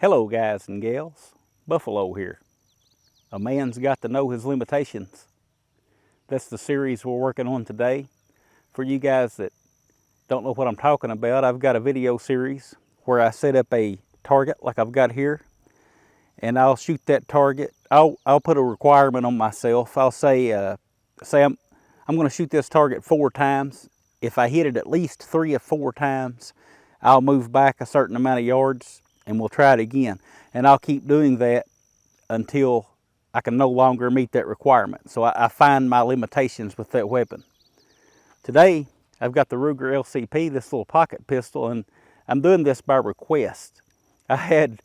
Hello guys and gals, Buffalo here. A man's got to know his limitations. That's the series we're working on today. For you guys that don't know what I'm talking about, I've got a video series where I set up a target like I've got here, and I'll shoot that target. I'll put a requirement on myself. I'll say I'm going to shoot this target 4 times. If I hit it at least 3 or 4 times, I'll move back a certain amount of yards and we'll try it again. And I'll keep doing that until I can no longer meet that requirement. So I find my limitations with that weapon. Today, I've got the Ruger LCP, this little pocket pistol, and I'm doing this by request. I had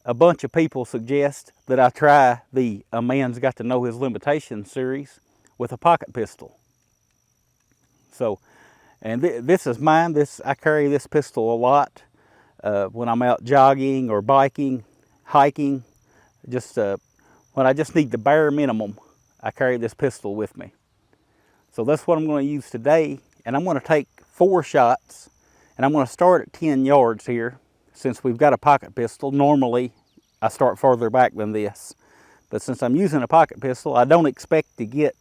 a bunch of people suggest that I try the A Man's Got to Know His Limitations series with a pocket pistol. So, and this is mine. I carry this pistol a lot when I'm out jogging or biking, hiking. Just when I just need the bare minimum, I carry this pistol with me. So that's what I'm going to use today, and I'm going to take 4 shots, and I'm going to start at 10 yards here. Since we've got a pocket pistol, normally I start farther back than this, but since I'm using a pocket pistol, I don't expect to get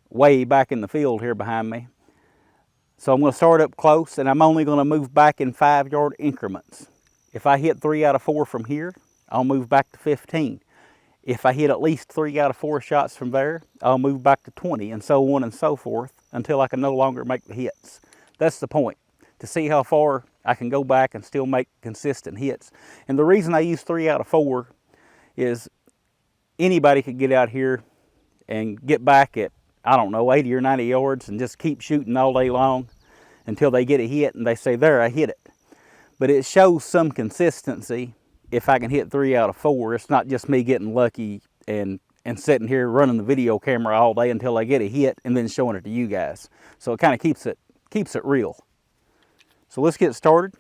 way back in the field here behind me. So I'm going to start up close, and I'm only going to move back in 5-yard increments. If I hit 3 out of 4 from here, I'll move back to 15. If I hit at least 3 out of 4 shots from there, I'll move back to 20, and so on and so forth, until I can no longer make the hits. That's the point, to see how far I can go back and still make consistent hits. And the reason I use 3 out of 4 is anybody could get out here and get back at, I don't know, 80 or 90 yards and just keep shooting all day long until they get a hit and they say, there, I hit it. But it shows some consistency if I can hit 3 out of 4. It's not just me getting lucky and sitting here running the video camera all day until I get a hit and then showing it to you guys. So it kind of keeps it real. So let's get started.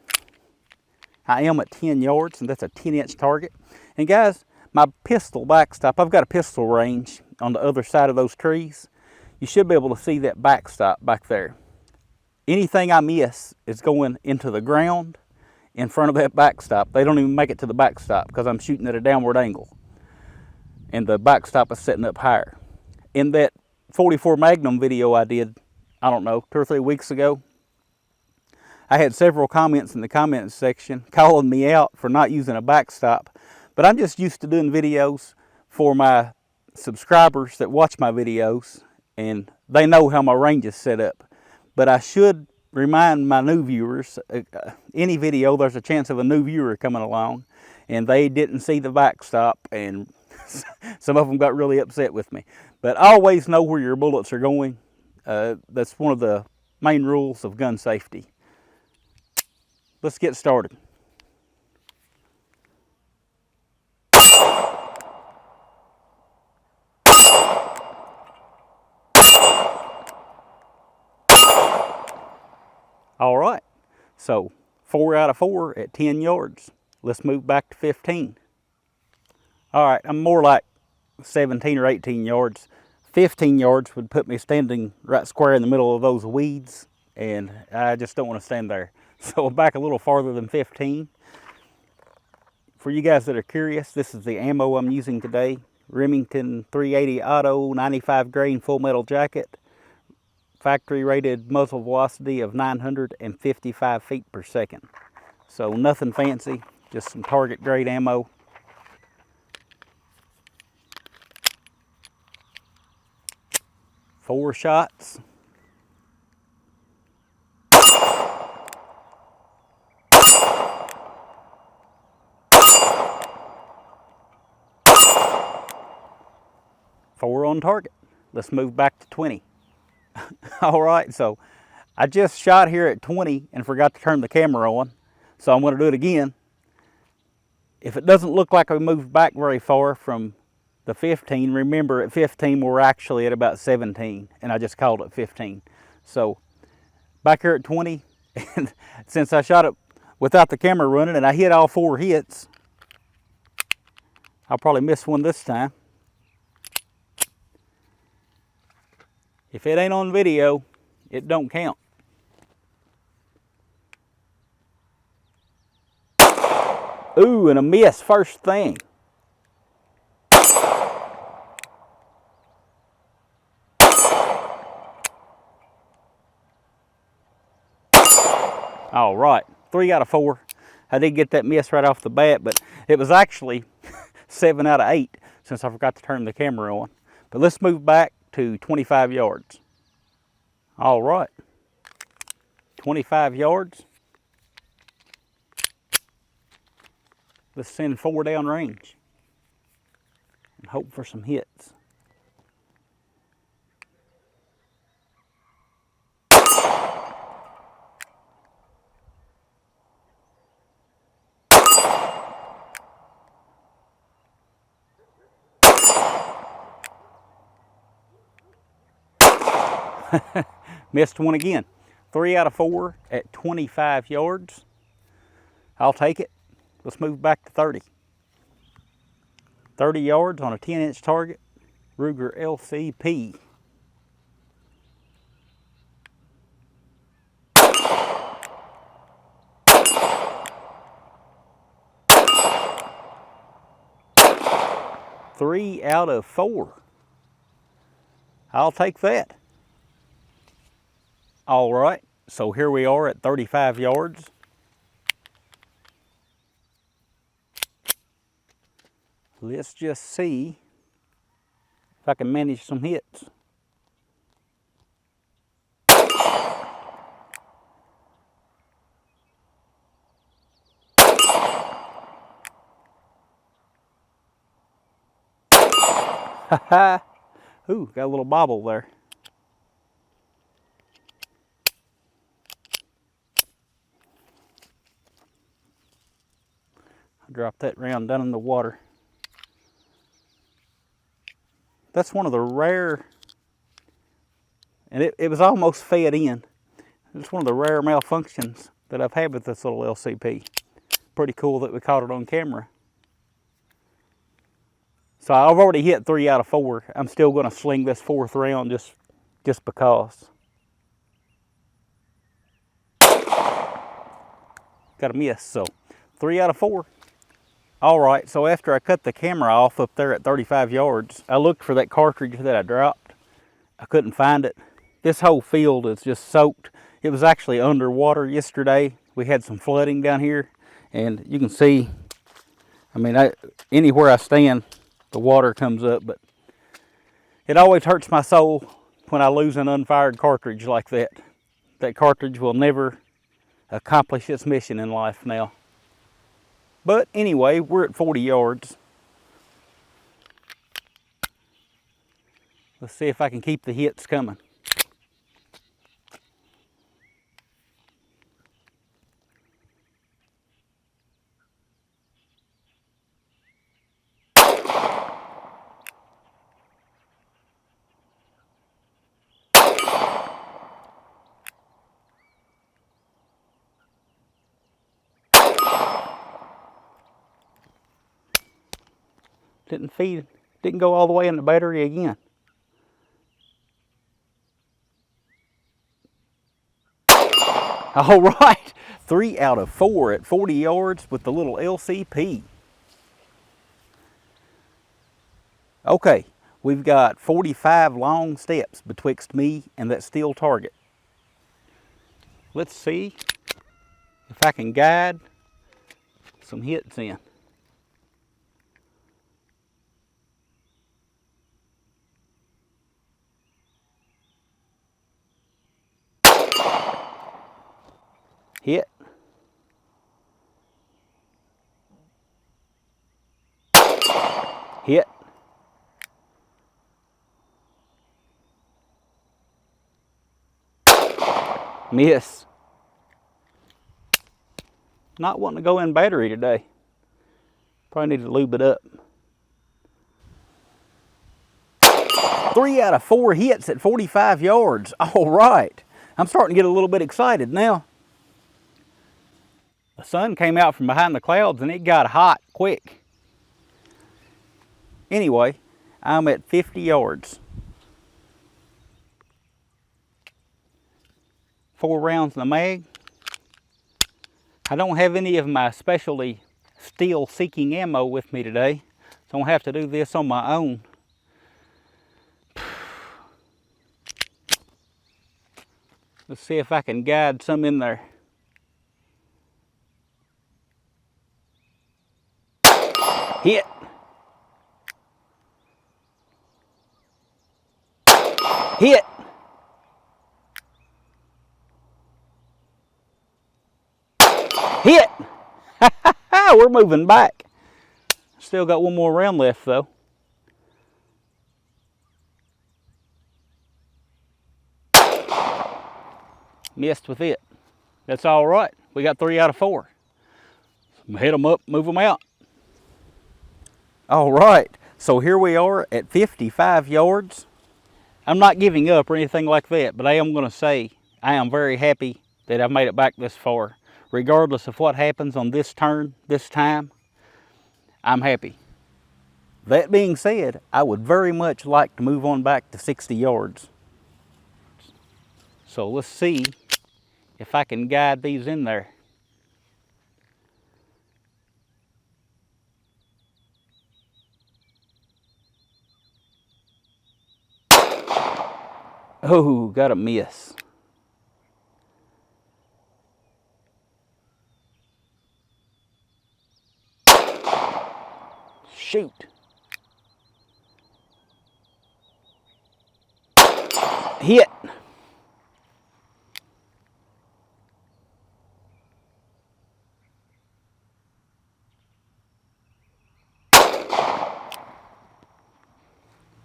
I am at 10 yards, and that's a 10-inch target. And guys, my pistol backstop, I've got a pistol range on the other side of those trees. You should be able to see that backstop back there. Anything I miss is going into the ground in front of that backstop. They don't even make it to the backstop because I'm shooting at a downward angle. And the backstop is setting up higher. In that 44 Magnum video I did, I don't know, 2 or 3 weeks ago, I had several comments in the comments section calling me out for not using a backstop. But I'm just used to doing videos for my subscribers that watch my videos, and they know how my range is set up. But I should remind my new viewers, any video, there's a chance of a new viewer coming along, and they didn't see the backstop, and some of them got really upset with me. But always know where your bullets are going. That's one of the main rules of gun safety. Let's get started. All right, so 4 out of 4 at 10 yards. Let's move back to 15. All right, I'm more like 17 or 18 yards. 15 yards would put me standing right square in the middle of those weeds, and I just don't want to stand there. So back a little farther than 15. For you guys that are curious, this is the ammo I'm using today. Remington 380 Auto 95 grain full metal jacket. Factory rated muzzle velocity of 955 feet per second. So nothing fancy, just some target grade ammo. Four shots. Four on target. Let's move back to 20. All right, so I just shot here at 20 and forgot to turn the camera on, so I'm going to do it again. If it doesn't look like I moved back very far from the 15, remember at 15 we're actually at about 17, and I just called it 15. So back here at 20, and since I shot it without the camera running and I hit all 4 hits, I'll probably miss one this time. If it ain't on video, it don't count. Ooh, and a miss first thing. All right, 3 out of 4. I did get that miss right off the bat, but it was actually 7 out of 8 since I forgot to turn the camera on. But let's move back to 25 yards. All right, 25 yards. Let's send 4 down range and hope for some hits. Missed one again. 3 out of 4 at 25 yards. I'll take it. Let's move back to 30. 30 yards on a 10-inch target, Ruger LCP. Three out of 4. I'll take that. All right, so here we are at 35 yards. Let's just see if I can manage some hits. Haha. Ooh, got a little bobble there. I dropped that round down in the water. That's one of the rare, and it was almost fed in. It's one of the rare malfunctions that I've had with this little LCP. Pretty cool that we caught it on camera. So I've already hit 3 out of 4. I'm still going to sling this 4th round just because. Got a miss, so 3 out of 4. All right, so after I cut the camera off up there at 35 yards, I looked for that cartridge that I dropped. I couldn't find it. This whole field is just soaked. It was actually underwater yesterday. We had some flooding down here, and you can see, I mean, anywhere I stand, the water comes up, but it always hurts my soul when I lose an unfired cartridge like that. That cartridge will never accomplish its mission in life now. But anyway, we're at 40 yards. Let's see if I can keep the hits coming. Didn't go all the way in the battery again. All right, 3 out of 4 at 40 yards with the little LCP. Okay, we've got 45 long steps betwixt me and that steel target. Let's see if I can guide some hits in. Hit. Hit. Miss. Not wanting to go in battery today. Probably need to lube it up. 3 out of 4 hits at 45 yards. All right. I'm starting to get a little bit excited now. The sun came out from behind the clouds and it got hot quick. Anyway, I'm at 50 yards. 4 rounds in the mag. I don't have any of my specialty still seeking ammo with me today, so I'm gonna have to do this on my own. Let's see if I can guide some in there. Hit. Hit. Hit. We're moving back. Still got one more round left though. Missed with it. That's all right. We got 3 out of 4. So hit them up, move them out. All right, so here we are at 55 yards. I'm not giving up or anything like that, but I am going to say I am very happy that I've made it back this far. Regardless of what happens on this turn, this time, I'm happy. That being said, I would very much like to move on back to 60 yards. So let's see if I can guide these in there. Oh, got a miss. Shoot. Hit.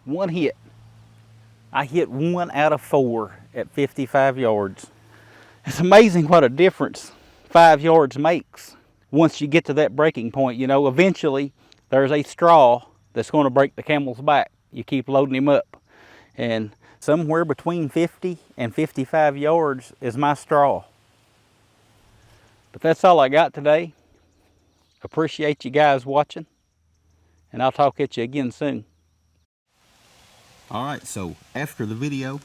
One hit. I hit 1 out of 4 at 55 yards. It's amazing what a difference 5 yards makes once you get to that breaking point. You know, eventually there's a straw that's going to break the camel's back. You keep loading him up. And somewhere between 50 and 55 yards is my straw. But that's all I got today. Appreciate you guys watching, and I'll talk at you again soon. Alright, so after the video,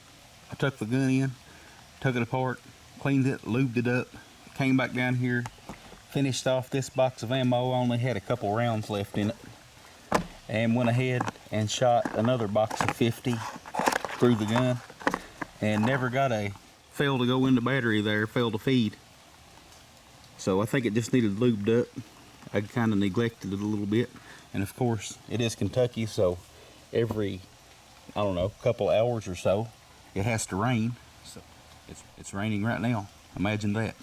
I took the gun in, took it apart, cleaned it, lubed it up, came back down here, finished off this box of ammo. I only had a couple rounds left in it, and went ahead and shot another box of 50 through the gun, and never got a fail to go into battery there, fail to feed. So I think it just needed lubed up. I kind of neglected it a little bit, and of course it is Kentucky, so every, I don't know, couple hours or so it has to rain. So it's raining right now. Imagine that.